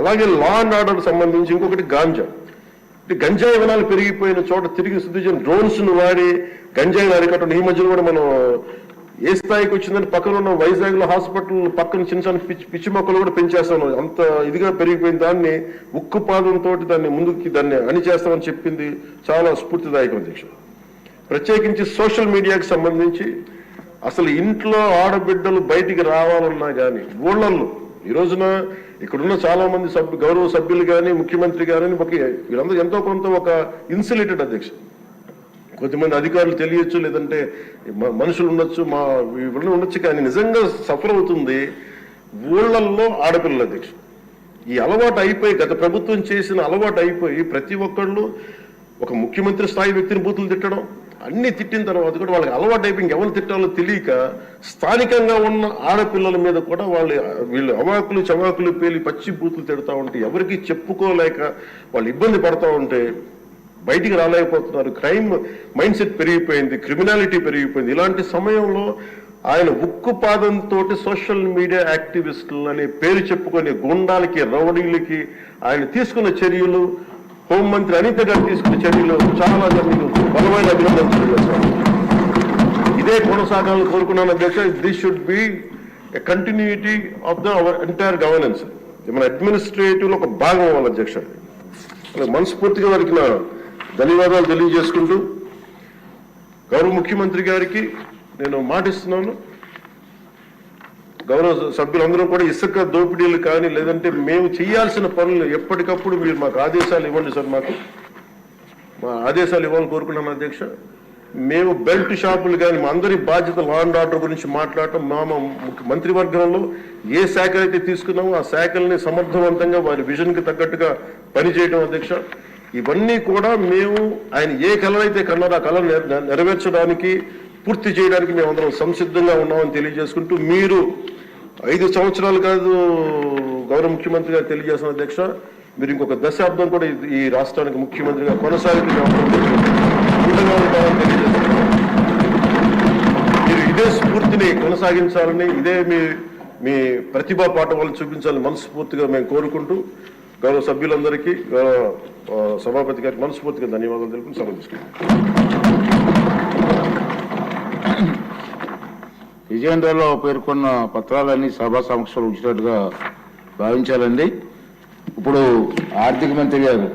అలాగే law and order సంబంధించి ఇంకొకటి గాంజా. గంజాయి వనాలు పెరిగిపోయిన చోట తిరిగి శుద్ధి చేయని డ్రోన్స్ ను వాడి గంజాయిని అరికట్టడం. ఈ మధ్యలో కూడా మనం ఏ స్థాయికి వచ్చిందని పక్కన ఉన్న వైజాగ్ లో హాస్పిటల్ పక్కన చిన్న చిన్న పిచ్చి మొక్కలు కూడా పెంచేస్తాను. అంత ఇదిగా పెరిగిపోయిన దాన్ని ఉక్కుపాదంతో దాన్ని ముందుకి దాన్ని అణిచేస్తామని చెప్పింది చాలా స్ఫూర్తిదాయకం అధ్యక్ష. ప్రత్యేకించి సోషల్ మీడియాకి సంబంధించి అసలు ఇంట్లో ఆడబిడ్డలు బయటికి రావాలన్నా కానీ ఊళ్ళల్లో ఈ రోజున ఇక్కడున్న చాలా మంది గౌరవ సభ్యులు కానీ ముఖ్యమంత్రి కానీ వీళ్ళందరూ ఎంతో కొంత ఒక ఇన్సులేటెడ్ అధ్యక్ష. కొంతమంది అధికారులు తెలియచ్చు, లేదంటే మనుషులు ఉండొచ్చు, ఇవన్నీ ఉండొచ్చు, కానీ నిజంగా సఫర్ అవుతుంది ఊళ్ళల్లో ఆడపిల్లల అధ్యక్ష. ఈ అలవాటు అయిపోయి గత ప్రభుత్వం చేసిన అలవాటు అయిపోయి ప్రతి ఒక్కళ్ళు ఒక ముఖ్యమంత్రి స్థాయి వ్యక్తిని బూతులు తిట్టడం, అన్ని తిట్టిన తర్వాత కూడా వాళ్ళకి అలవాటు అయిపోయి ఇంకెవరు తిట్టాలో తెలియక స్థానికంగా ఉన్న ఆడపిల్లల మీద కూడా వీళ్ళు అవాకులు చవాకులు పేలి పచ్చి బూతులు తిడతా ఉంటే ఎవరికి చెప్పుకోలేక వాళ్ళు ఇబ్బంది పడతా ఉంటే బయటికి రాలేకపోతున్నారు. క్రైమ్ మైండ్ సెట్ పెరిగిపోయింది, క్రిమినాలిటీ పెరిగిపోయింది. ఇలాంటి సమయంలో ఆయన ఉక్కుపాదంతో సోషల్ మీడియా యాక్టివిస్టులు అనే పేరు చెప్పుకునే గుండాలకి రౌడీలకి ఆయన తీసుకున్న చర్యలు, హోంమంత్రి అనిత గారు తీసుకున్న చర్యలు చాలా బలమైన అభినందనలు. ఇదే కొనసాగాలని కోరుకున్నాను అధ్యక్ష. This should be a continuity of the our entire governance. మన అడ్మినిస్ట్రేటివ్ లో ఒక భాగం అవ్వాలి అధ్యక్ష. మనస్ఫూర్తిగా వారికి నా ధన్యవాదాలు తెలియజేసుకుంటూ గౌరవ ముఖ్యమంత్రి గారికి నేను మాటిస్తున్నాను, గౌరవ సభ్యులందరూ కూడా ఇసుక దోపిడీలు కానీ లేదంటే మేము చేయాల్సిన పనులు ఎప్పటికప్పుడు మీరు మాకు ఆదేశాలు ఇవ్వండి సార్. మా ఆదేశాలు ఇవ్వాలని కోరుకున్నాను అధ్యక్ష. మేము బెల్ట్ షాపులు కానీ మా అందరి బాధ్యత లా అండ్ ఆర్డర్ గురించి మాట్లాడటం, మంత్రివర్గంలో ఏ శాఖ అయితే తీసుకున్నామో ఆ శాఖల్ని సమర్థవంతంగా వారి విజన్కి తగ్గట్టుగా పనిచేయడం అధ్యక్ష. ఇవన్నీ కూడా మేము ఆయన ఏ కళ అయితే కన్నారో ఆ కళ నెరవేర్చడానికి పూర్తి చేయడానికి మేమందరం సంసిద్ధంగా ఉన్నామని తెలియజేసుకుంటూ, మీరు 5 సంవత్సరాలు కాదు గౌరవ ముఖ్యమంత్రి గారు తెలియజేసిన అధ్యక్ష, మీరు ఇంకొక దశాబ్దం కూడా ఈ రాష్ట్రానికి ముఖ్యమంత్రిగా కొనసాగుతూ మీరు ఇదే స్ఫూర్తిని కొనసాగించాలని, ఇదే మీ ప్రతిభా పాఠవాలు చూపించాలని మనస్ఫూర్తిగా మేము కోరుకుంటూ గౌరవ సభ్యులందరికీ గౌరవ సభాపతి గారికి మనస్ఫూర్తిగా ధన్యవాదాలు తెలుపుకుని సభ తీసుకుంటాం. విజయేంద్రలో పేర్కొన్న పత్రాలన్నీ సభా సమక్షంలో ఉంచినట్టుగా భావించాలండి. ఇప్పుడు ఆర్థిక మంత్రి గారు